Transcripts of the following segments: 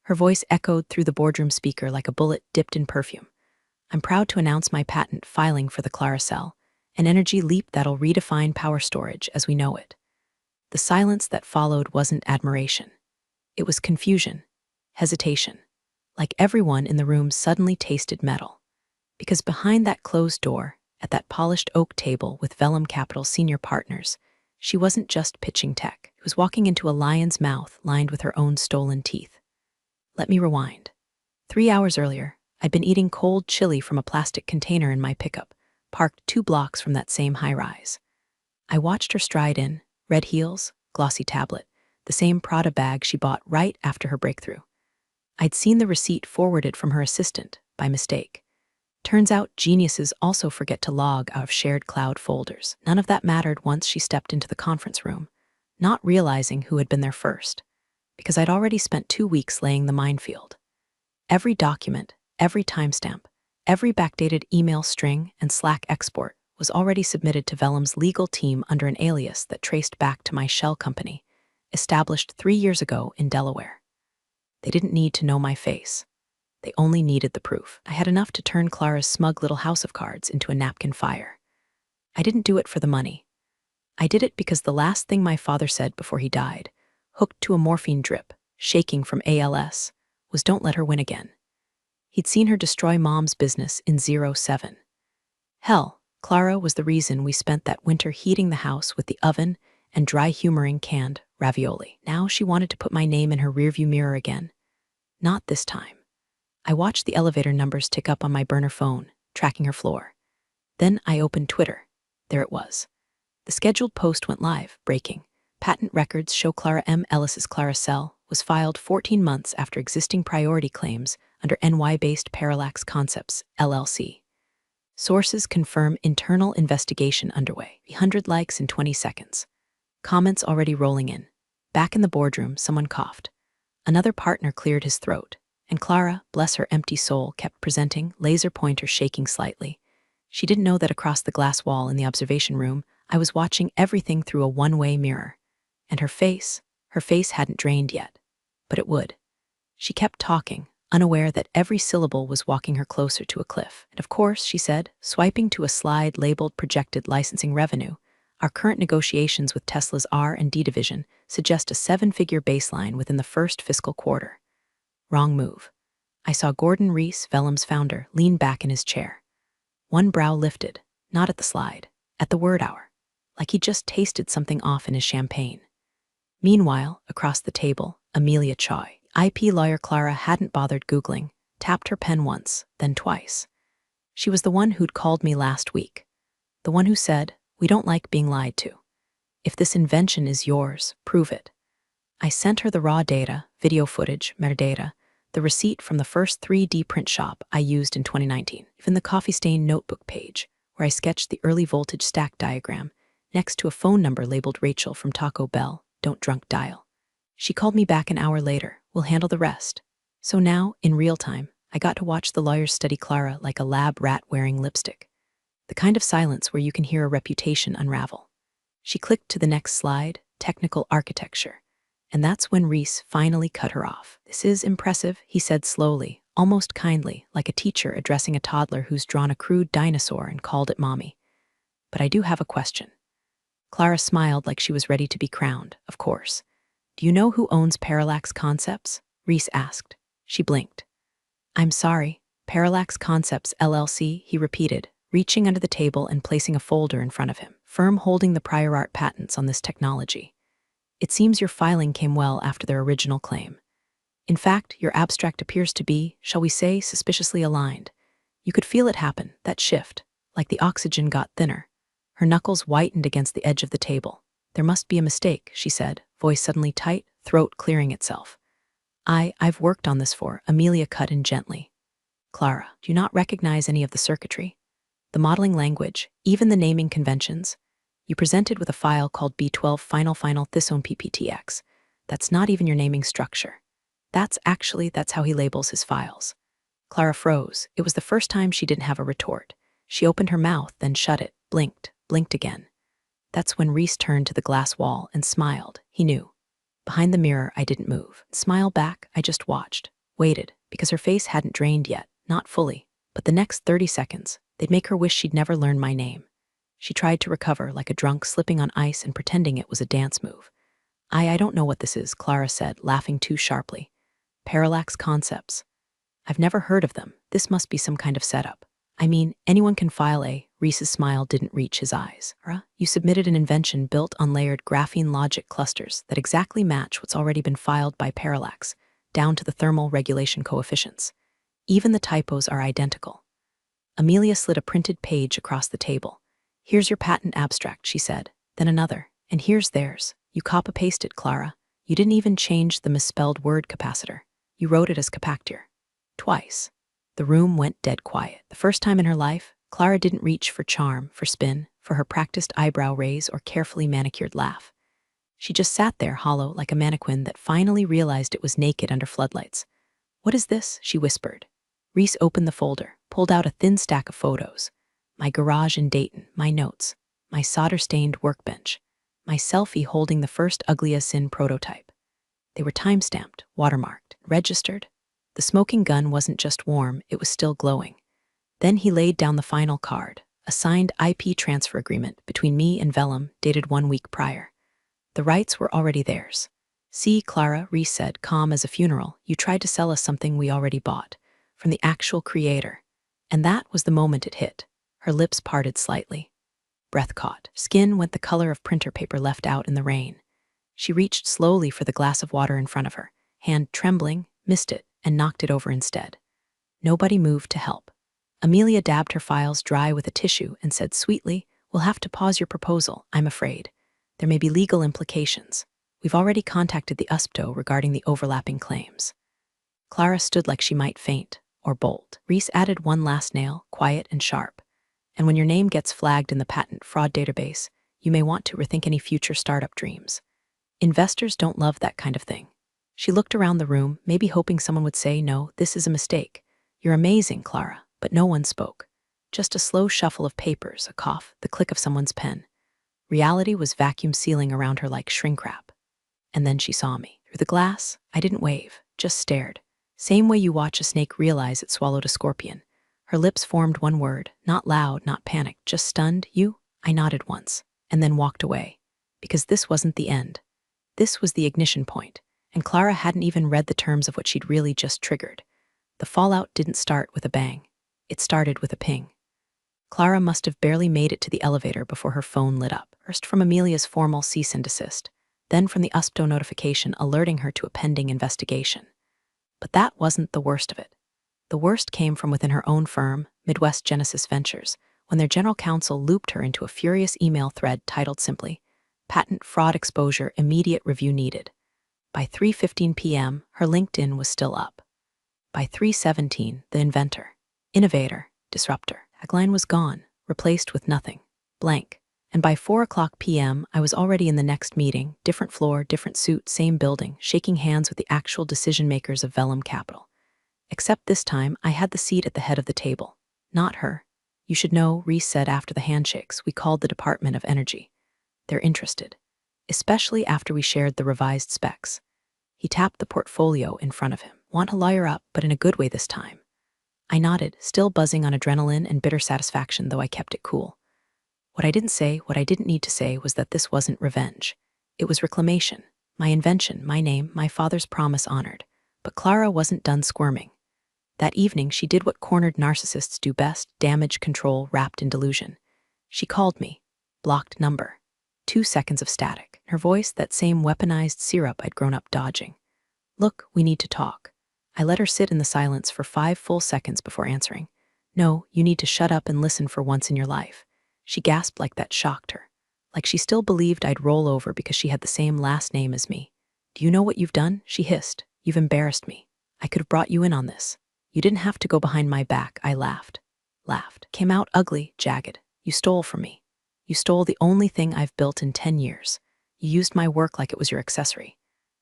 Her voice echoed through the boardroom speaker like a bullet dipped in perfume. I'm proud to announce my patent filing for the Clara cell, an energy leap that'll redefine power storage as we know it. The silence that followed wasn't admiration. It was confusion, hesitation. Like everyone in the room suddenly tasted metal. Because behind that closed door, at that polished oak table with Vellum Capital senior partners, she wasn't just pitching tech. She was walking into a lion's mouth lined with her own stolen teeth. Let me rewind. 3 hours earlier, I'd been eating cold chili from a plastic container in my pickup, parked 2 blocks from that same high-rise. I watched her stride in, red heels, glossy tablet, the same Prada bag she bought right after her breakthrough. I'd seen the receipt forwarded from her assistant, by mistake. Turns out geniuses also forget to log out of shared cloud folders. None of that mattered once she stepped into the conference room, not realizing who had been there first, because I'd already spent 2 weeks laying the minefield. Every document, every timestamp, every backdated email string and Slack export was already submitted to Vellum's legal team under an alias that traced back to my shell company, established 3 years ago in Delaware. They didn't need to know my face. They only needed the proof. I had enough to turn Clara's smug little house of cards into a napkin fire. I didn't do it for the money. I did it because the last thing my father said before he died, hooked to a morphine drip, shaking from ALS, was don't let her win again. He'd seen her destroy Mom's business in 07. Hell, Clara was the reason we spent that winter heating the house with the oven and dry humoring canned ravioli. Now she wanted to put my name in her rearview mirror again. Not this time. I watched the elevator numbers tick up on my burner phone, tracking her floor. Then I opened Twitter. There it was. The scheduled post went live, breaking. Patent records show Clara M. Ellis's Clara cell was filed 14 months after existing priority claims under NY-based Parallax Concepts, LLC. Sources confirm internal investigation underway. 100 likes in 20 seconds. Comments already rolling in. Back in the boardroom, someone coughed. Another partner cleared his throat, and Clara, bless her empty soul, kept presenting, laser pointer shaking slightly. She didn't know that across the glass wall in the observation room, I was watching everything through a one-way mirror. And her face hadn't drained yet. But it would. She kept talking, unaware that every syllable was walking her closer to a cliff. And of course, she said, swiping to a slide labeled projected licensing revenue, our current negotiations with Tesla's R&D division suggest a 7-figure baseline within the first fiscal quarter. Wrong move. I saw Gordon Reese, Vellum's founder, lean back in his chair. One brow lifted, not at the slide, at the word hour, like he just tasted something off in his champagne. Meanwhile, across the table, Amelia Choi, IP lawyer Clara hadn't bothered Googling, tapped her pen once, then twice. She was the one who'd called me last week. The one who said, we don't like being lied to. If this invention is yours, prove it. I sent her the raw data, video footage, metadata, the receipt from the first 3D print shop I used in 2019, even the coffee-stained notebook page, where I sketched the early voltage stack diagram, next to a phone number labeled Rachel from Taco Bell, don't drunk dial. She called me back an hour later, we'll handle the rest. So now, in real time, I got to watch the lawyers study Clara like a lab rat wearing lipstick. The kind of silence where you can hear a reputation unravel. She clicked to the next slide, technical architecture. And that's when Reese finally cut her off. This is impressive, he said slowly, almost kindly, like a teacher addressing a toddler who's drawn a crude dinosaur and called it mommy. But I do have a question. Clara smiled like she was ready to be crowned, of course. Do you know who owns Parallax Concepts? Reese asked. She blinked. I'm sorry, Parallax Concepts LLC, he repeated, reaching under the table and placing a folder in front of him, firm holding the prior art patents on this technology. It seems your filing came well after their original claim. In fact, your abstract appears to be, shall we say, suspiciously aligned. You could feel it happen, that shift, like the oxygen got thinner. Her knuckles whitened against the edge of the table. There must be a mistake, she said, voice suddenly tight, throat clearing itself. I've worked on this for, Amelia cut in gently. Clara, do you not recognize any of the circuitry? The modeling language, even the naming conventions? You presented with a file called B12 Final Thisone PPTX. That's not even your naming structure. That's how he labels his files. Clara froze. It was the first time she didn't have a retort. She opened her mouth, then shut it, blinked again. That's when Reese turned to the glass wall and smiled. He knew. Behind the mirror, I didn't move. Smile back, I just watched. Waited, because her face hadn't drained yet, not fully. But the next 30 seconds, they'd make her wish she'd never learned my name. She tried to recover like a drunk slipping on ice and pretending it was a dance move. I don't know what this is, Clara said, laughing too sharply. Parallax concepts. I've never heard of them. This must be some kind of setup. I mean, anyone can file a— Reese's smile didn't reach his eyes. You submitted an invention built on layered graphene logic clusters that exactly match what's already been filed by Parallax, down to the thermal regulation coefficients. Even the typos are identical. Amelia slid a printed page across the table. Here's your patent abstract, she said. Then another. And here's theirs. You copy-pasted, Clara. You didn't even change the misspelled word capacitor. You wrote it as capactor. Twice. The room went dead quiet. The first time in her life, Clara didn't reach for charm, for spin, for her practiced eyebrow raise or carefully manicured laugh. She just sat there hollow like a mannequin that finally realized it was naked under floodlights. What is this? She whispered. Reese opened the folder, pulled out a thin stack of photos. My garage in Dayton, my notes, my solder-stained workbench, my selfie holding the first Ugly as Sin prototype. They were time-stamped, watermarked, registered. The smoking gun wasn't just warm, it was still glowing. Then he laid down the final card, a signed IP transfer agreement between me and Vellum dated 1 week prior. The rights were already theirs. See, Clara, Reese said, calm as a funeral, you tried to sell us something we already bought, from the actual creator. And that was the moment it hit. Her lips parted slightly. Breath caught. Skin went the color of printer paper left out in the rain. She reached slowly for the glass of water in front of her, hand trembling, missed it, and knocked it over instead. Nobody moved to help. Amelia dabbed her files dry with a tissue and said sweetly, we'll have to pause your proposal, I'm afraid. There may be legal implications. We've already contacted the USPTO regarding the overlapping claims. Clara stood like she might faint or bolt. Reese added one last nail, quiet and sharp. And when your name gets flagged in the patent fraud database, you may want to rethink any future startup dreams. Investors don't love that kind of thing. She looked around the room, maybe hoping someone would say, no, this is a mistake. You're amazing, Clara. But no one spoke. Just a slow shuffle of papers, a cough, the click of someone's pen. Reality was vacuum sealing around her like shrink wrap. And then she saw me. Through the glass, I didn't wave, just stared. Same way you watch a snake realize it swallowed a scorpion. Her lips formed one word, not loud, not panicked, just stunned. You? I nodded once, and then walked away. Because this wasn't the end. This was the ignition point, and Clara hadn't even read the terms of what she'd really just triggered. The fallout didn't start with a bang. It started with a ping. Clara must have barely made it to the elevator before her phone lit up, first from Amelia's formal cease and desist, then from the USPTO notification alerting her to a pending investigation. But that wasn't the worst of it. The worst came from within her own firm, Midwest Genesis Ventures, when their general counsel looped her into a furious email thread titled simply, Patent Fraud Exposure Immediate Review Needed. By 3:15 p.m., her LinkedIn was still up. By 3:17, the inventor, innovator, disruptor, tagline was gone, replaced with nothing, blank. And by 4:00 p.m., I was already in the next meeting, different floor, different suit, same building, shaking hands with the actual decision-makers of Vellum Capital. Except this time, I had the seat at the head of the table. Not her. You should know, Reese said after the handshakes, we called the Department of Energy. They're interested. Especially after we shared the revised specs. He tapped the portfolio in front of him. Want to lawyer up, but in a good way this time. I nodded, still buzzing on adrenaline and bitter satisfaction, though I kept it cool. What I didn't say, what I didn't need to say, was that this wasn't revenge. It was reclamation. My invention, my name, my father's promise honored. But Clara wasn't done squirming. That evening, she did what cornered narcissists do best, damage control wrapped in delusion. She called me. Blocked number. 2 seconds of static. Her voice, that same weaponized syrup I'd grown up dodging. Look, we need to talk. I let her sit in the silence for 5 full seconds before answering. No, you need to shut up and listen for once in your life. She gasped like that shocked her. Like she still believed I'd roll over because she had the same last name as me. Do you know what you've done? She hissed. You've embarrassed me. I could have brought you in on this. You didn't have to go behind my back, I laughed. Came out ugly, jagged. You stole from me. You stole the only thing I've built in 10 years. You used my work like it was your accessory.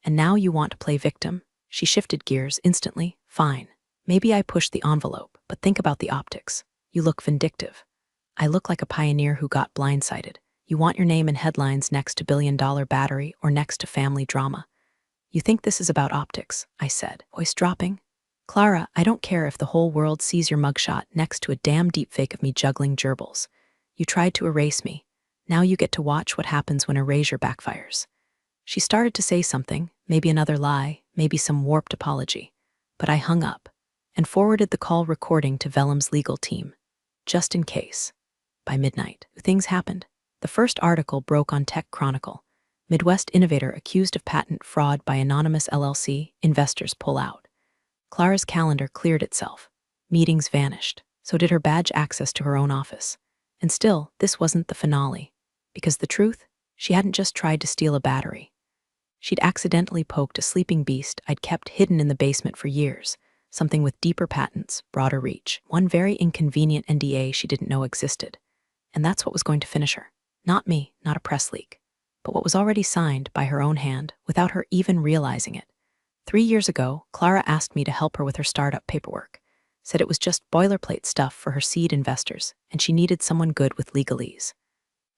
And now you want to play victim? She shifted gears instantly. Fine. Maybe I pushed the envelope, but think about the optics. You look vindictive. I look like a pioneer who got blindsided. You want your name in headlines next to billion-dollar battery or next to family drama. You think this is about optics, I said, voice dropping. Clara, I don't care if the whole world sees your mugshot next to a damn deepfake of me juggling gerbils. You tried to erase me. Now you get to watch what happens when erasure backfires. She started to say something, maybe another lie, maybe some warped apology. But I hung up and forwarded the call recording to Vellum's legal team, just in case. By midnight, things happened. The first article broke on Tech Chronicle. Midwest innovator accused of patent fraud by anonymous LLC, investors pull out. Clara's calendar cleared itself. Meetings vanished. So did her badge access to her own office. And still, this wasn't the finale. Because the truth, she hadn't just tried to steal a battery. She'd accidentally poked a sleeping beast I'd kept hidden in the basement for years, something with deeper patents, broader reach, one very inconvenient NDA she didn't know existed. And that's what was going to finish her. Not me, not a press leak, but what was already signed by her own hand without her even realizing it. 3 years ago, Clara asked me to help her with her startup paperwork, said it was just boilerplate stuff for her seed investors, and she needed someone good with legalese.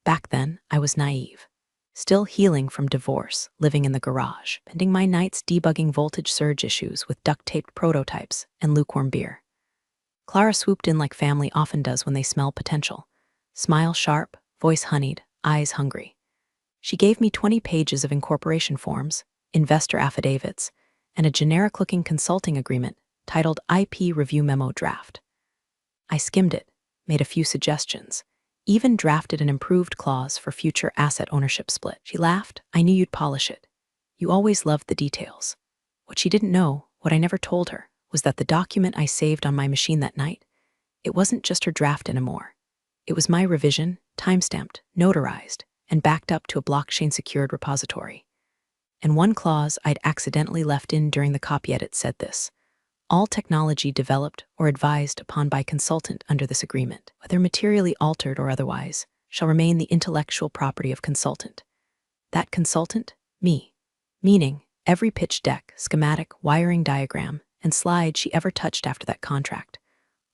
Back then, I was naive. Still healing from divorce, living in the garage, spending my nights debugging voltage surge issues with duct-taped prototypes and lukewarm beer. Clara swooped in like family often does when they smell potential. Smile sharp, voice honeyed, eyes hungry. She gave me 20 pages of incorporation forms, investor affidavits, and a generic-looking consulting agreement titled IP Review Memo Draft. I skimmed it, made a few suggestions, even drafted an improved clause for future asset ownership split. She laughed. I knew you'd polish it. You always loved the details. What she didn't know, what I never told her, was that the document I saved on my machine that night, it wasn't just her draft anymore. It was my revision, timestamped, notarized, and backed up to a blockchain-secured repository. And one clause I'd accidentally left in during the copy edit said this: all technology developed or advised upon by consultant under this agreement, whether materially altered or otherwise, shall remain the intellectual property of consultant. That consultant? Me. Meaning, every pitch deck, schematic, wiring diagram, and slide she ever touched after that contract,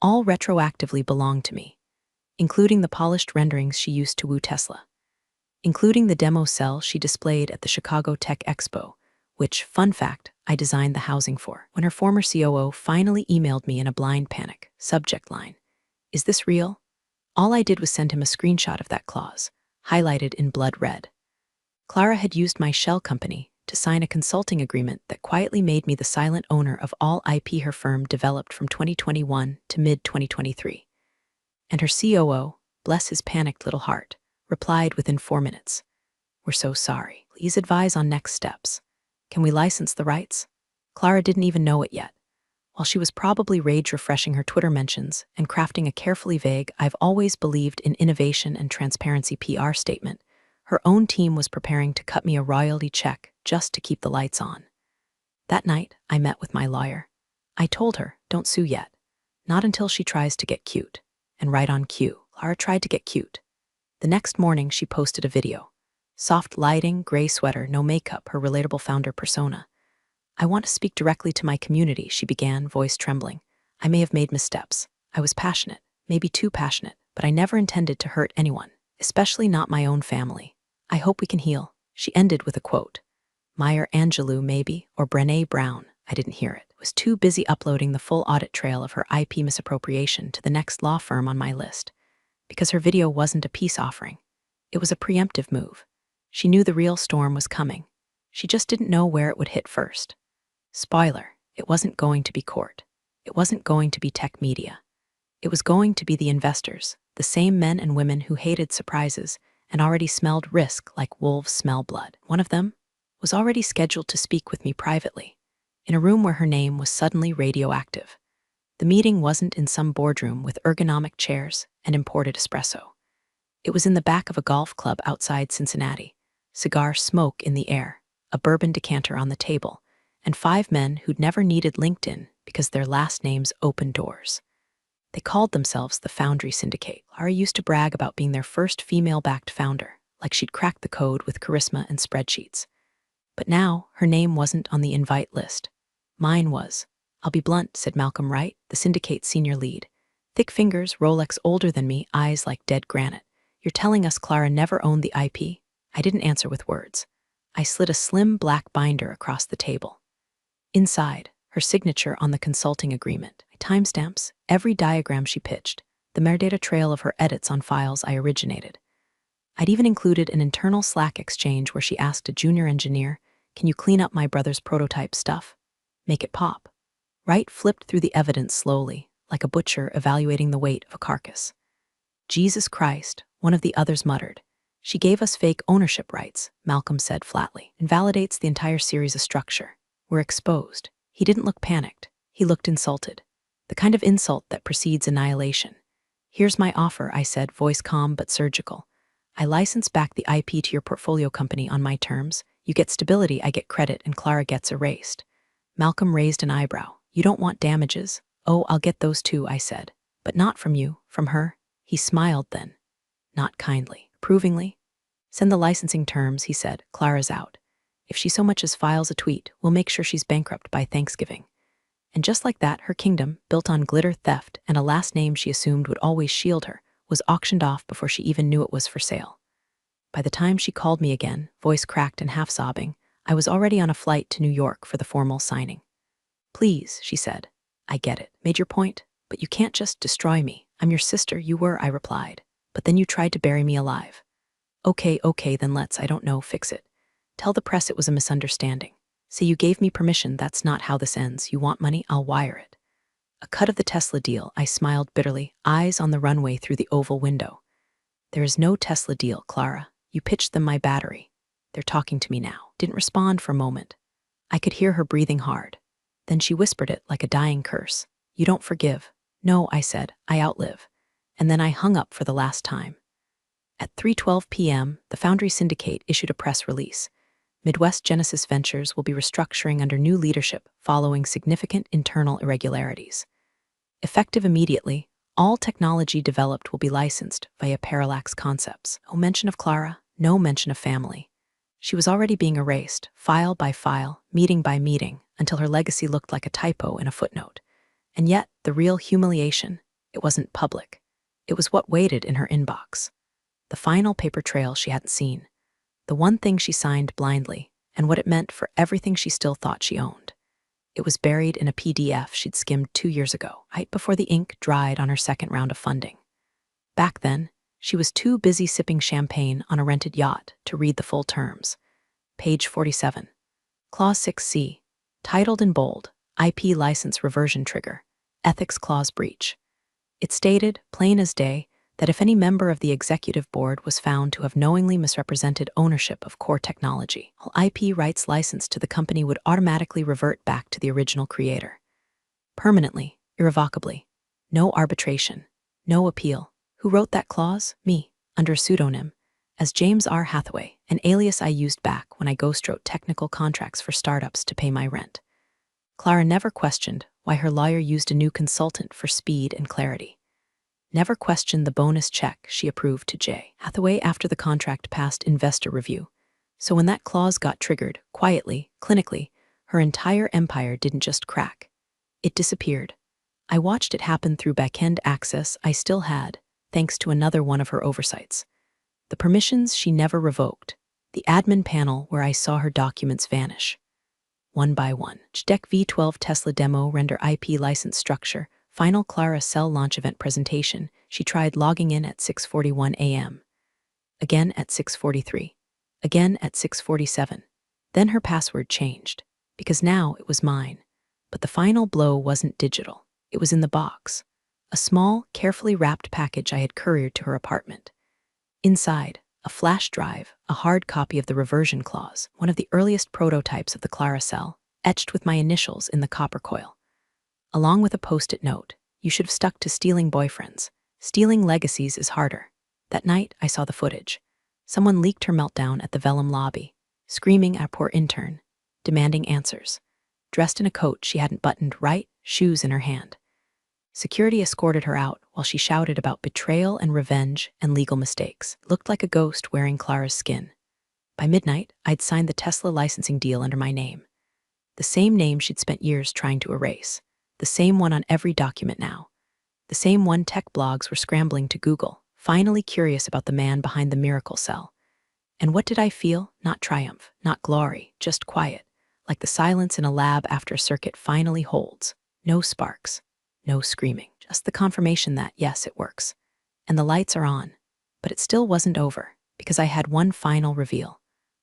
all retroactively belonged to me, including the polished renderings she used to woo Tesla, including the demo cell she displayed at the Chicago Tech Expo, which, fun fact, I designed the housing for. When her former COO finally emailed me in a blind panic, subject line, "Is this real?" All I did was send him a screenshot of that clause, highlighted in blood red. Clara had used my shell company to sign a consulting agreement that quietly made me the silent owner of all IP her firm developed from 2021 to mid-2023. And her COO, bless his panicked little heart, replied within 4 minutes. "We're so sorry. Please advise on next steps. Can we license the rights?" Clara didn't even know it yet. While she was probably rage-refreshing her Twitter mentions and crafting a carefully vague "I've always believed in innovation and transparency" PR statement, her own team was preparing to cut me a royalty check just to keep the lights on. That night, I met with my lawyer. I told her, don't sue yet. Not until she tries to get cute. And right on cue, Clara tried to get cute. The next morning, she posted a video. Soft lighting, gray sweater, no makeup, her relatable founder persona. "I want to speak directly to my community," she began, voice trembling. "I may have made missteps. I was passionate, maybe too passionate, but I never intended to hurt anyone, especially not my own family. I hope we can heal." She ended with a quote. Maya Angelou, maybe, or Brené Brown, I didn't hear it, was too busy uploading the full audit trail of her IP misappropriation to the next law firm on my list. Because her video wasn't a peace offering. It was a preemptive move. She knew the real storm was coming. She just didn't know where it would hit first. Spoiler, it wasn't going to be court. It wasn't going to be tech media. It was going to be the investors, the same men and women who hated surprises and already smelled risk like wolves smell blood. One of them was already scheduled to speak with me privately, in a room where her name was suddenly radioactive. The meeting wasn't in some boardroom with ergonomic chairs and imported espresso. It was in the back of a golf club outside Cincinnati. Cigar smoke in the air, a bourbon decanter on the table, and 5 men who'd never needed LinkedIn because their last names opened doors. They called themselves the Foundry Syndicate. Clara used to brag about being their first female-backed founder, like she'd cracked the code with charisma and spreadsheets. But now, her name wasn't on the invite list. Mine was. "I'll be blunt," said Malcolm Wright, the Syndicate's senior lead. Thick fingers, Rolex older than me, eyes like dead granite. "You're telling us Clara never owned the IP?" I didn't answer with words. I slid a slim black binder across the table. Inside, her signature on the consulting agreement, timestamps, every diagram she pitched, the metadata trail of her edits on files I originated. I'd even included an internal Slack exchange where she asked a junior engineer, "Can you clean up my brother's prototype stuff? Make it pop." Wright flipped through the evidence slowly, like a butcher evaluating the weight of a carcass. "Jesus Christ," one of the others muttered. "She gave us fake ownership rights," Malcolm said flatly. "Invalidates the entire series of structure. We're exposed." He didn't look panicked. He looked insulted. The kind of insult that precedes annihilation. "Here's my offer," I said, voice calm but surgical. "I license back the IP to your portfolio company on my terms. You get stability, I get credit, and Clara gets erased." Malcolm raised an eyebrow. "You don't want damages?" "Oh, I'll get those too," I said. "But not from you, from her." He smiled then. Not kindly, approvingly. "Send the licensing terms," he said. "Clara's out. If she so much as files a tweet, we'll make sure she's bankrupt by Thanksgiving." And just like that, her kingdom, built on glitter, theft, and a last name she assumed would always shield her, was auctioned off before she even knew it was for sale. By the time she called me again, voice cracked and half sobbing, I was already on a flight to New York for the formal signing. "Please," she said. "I get it. Made your point. But you can't just destroy me. I'm your sister, you were," I replied. "But then you tried to bury me alive." Okay, then let's, I don't know, fix it. Tell the press it was a misunderstanding. Say you gave me permission, that's not how this ends. You want money, I'll wire it." A cut of the Tesla deal, I smiled bitterly, eyes on the runway through the oval window. "There is no Tesla deal, Clara. You pitched them my battery. They're talking to me now." Didn't respond for a moment. I could hear her breathing hard. Then she whispered it like a dying curse. "You don't forgive." "No," I said, "I outlive." And then I hung up for the last time. At 3:12 p.m., the Foundry Syndicate issued a press release. Midwest Genesis Ventures will be restructuring under new leadership following significant internal irregularities. Effective immediately, all technology developed will be licensed via Parallax Concepts. No mention of Clara, no mention of family. She was already being erased, file by file, meeting by meeting, until her legacy looked like a typo in a footnote. And yet, the real humiliation, it wasn't public. It was what waited in her inbox. The final paper trail she hadn't seen. The one thing she signed blindly, and what it meant for everything she still thought she owned. It was buried in a PDF she'd skimmed 2 years ago, right before the ink dried on her second round of funding. Back then, she was too busy sipping champagne on a rented yacht to read the full terms. Page 47. Clause 6C, titled in bold, IP license reversion trigger, ethics clause breach. It stated, plain as day, that if any member of the executive board was found to have knowingly misrepresented ownership of core technology, all IP rights licensed to the company would automatically revert back to the original creator. Permanently, irrevocably. No arbitration, no appeal. Who wrote that clause? Me, under a pseudonym, as James R. Hathaway, an alias I used back when I ghostwrote technical contracts for startups to pay my rent. Clara never questioned why her lawyer used a new consultant for speed and clarity. Never questioned the bonus check she approved to J. Hathaway after the contract passed investor review. So when that clause got triggered, quietly, clinically, her entire empire didn't just crack. It disappeared. I watched it happen through back-end access I still had, thanks to another one of her oversights. The permissions she never revoked, the admin panel where I saw her documents vanish. One by one. JDEC V12 Tesla demo render IP license structure, final Clara cell launch event presentation. She tried logging in at 6:41 a.m. Again at 6:43. Again at 6:47. Then her password changed, because now it was mine. But the final blow wasn't digital. It was in the box. A small, carefully wrapped package I had couriered to her apartment. Inside, a flash drive, a hard copy of the reversion clause, one of the earliest prototypes of the Clara cell, etched with my initials in the copper coil. Along with a post-it note, "You should have stuck to stealing boyfriends. Stealing legacies is harder." That night, I saw the footage. Someone leaked her meltdown at the Vellum lobby, screaming at a poor intern, demanding answers. Dressed in a coat she hadn't buttoned right, shoes in her hand. Security escorted her out while she shouted about betrayal and revenge and legal mistakes. Looked like a ghost wearing Clara's skin. By midnight, I'd signed the Tesla licensing deal under my name. The same name she'd spent years trying to erase. The same one on every document now. The same one tech blogs were scrambling to Google, finally curious about the man behind the miracle cell. And what did I feel? Not triumph, not glory, just quiet, like the silence in a lab after a circuit finally holds. No sparks, no screaming, just the confirmation that, yes, it works. And the lights are on. But it still wasn't over, because I had one final reveal.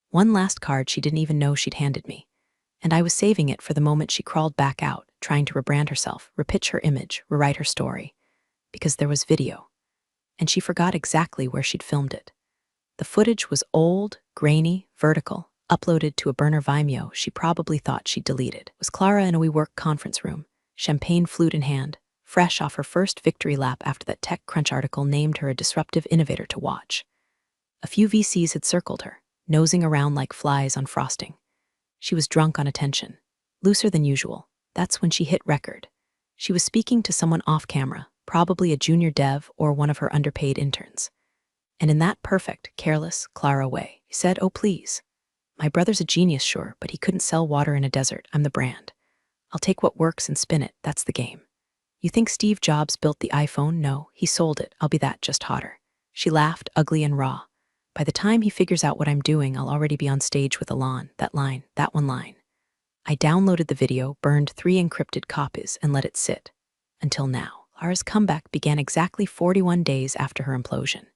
One last card she didn't even know she'd handed me. And I was saving it for the moment she crawled back out, trying to rebrand herself, repitch her image, rewrite her story. Because there was video. And she forgot exactly where she'd filmed it. The footage was old, grainy, vertical, uploaded to a burner Vimeo she probably thought she'd deleted. It was Clara in a WeWork conference room, champagne flute in hand, fresh off her first victory lap after that TechCrunch article named her a disruptive innovator to watch. A few VCs had circled her, nosing around like flies on frosting. She was drunk on attention, looser than usual. That's when she hit record. She was speaking to someone off camera, probably a junior dev or one of her underpaid interns. And in that perfect, careless, Clara way, he said, "Oh, please. My brother's a genius, sure, but he couldn't sell water in a desert. I'm the brand. I'll take what works and spin it. That's the game. You think Steve Jobs built the iPhone? No, he sold it. I'll be that, just hotter." She laughed, ugly and raw. By the time he figures out what I'm doing, I'll already be on stage with Alon. That line, that one line. I downloaded the video, burned 3 encrypted copies, and let it sit. Until now. Clara's comeback began exactly 41 days after her implosion.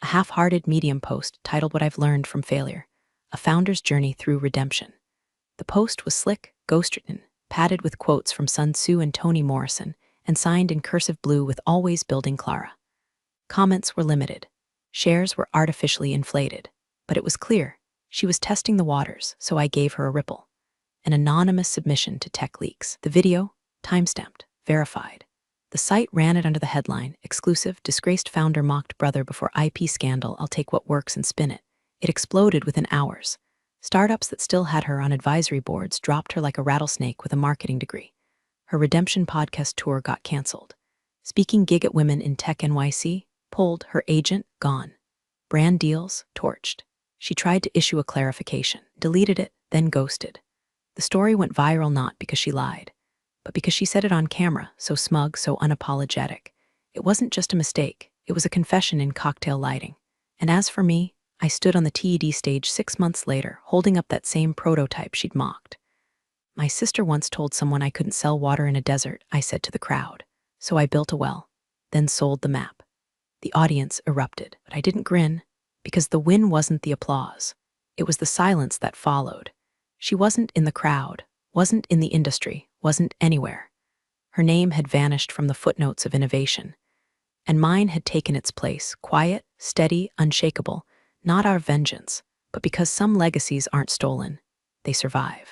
A half-hearted Medium post titled "What I've Learned from Failure, A Founder's Journey Through Redemption." The post was slick, ghostwritten, padded with quotes from Sun Tzu and Toni Morrison, and signed in cursive blue with "Always Building Clara." Comments were limited. Shares were artificially inflated. But it was clear. She was testing the waters, so I gave her a ripple. An anonymous submission to Tech Leaks. The video, timestamped, verified. The site ran it under the headline, "Exclusive, disgraced founder mocked brother before IP scandal, I'll take what works and spin it." It exploded within hours. Startups that still had her on advisory boards dropped her like a rattlesnake with a marketing degree. Her Redemption podcast tour got canceled. Speaking gig at Women in Tech NYC, pulled. Her agent, gone. Brand deals, torched. She tried to issue a clarification, deleted it, then ghosted. The story went viral not because she lied, but because she said it on camera, so smug, so unapologetic. It wasn't just a mistake, it was a confession in cocktail lighting. And as for me, I stood on the TED stage 6 months later, holding up that same prototype she'd mocked. "My sister once told someone I couldn't sell water in a desert," I said to the crowd. "So I built a well, then sold the map." The audience erupted, but I didn't grin, because the win wasn't the applause. It was the silence that followed. She wasn't in the crowd, wasn't in the industry, wasn't anywhere. Her name had vanished from the footnotes of innovation, and mine had taken its place, quiet, steady, unshakable, not our vengeance, but because some legacies aren't stolen, they survive.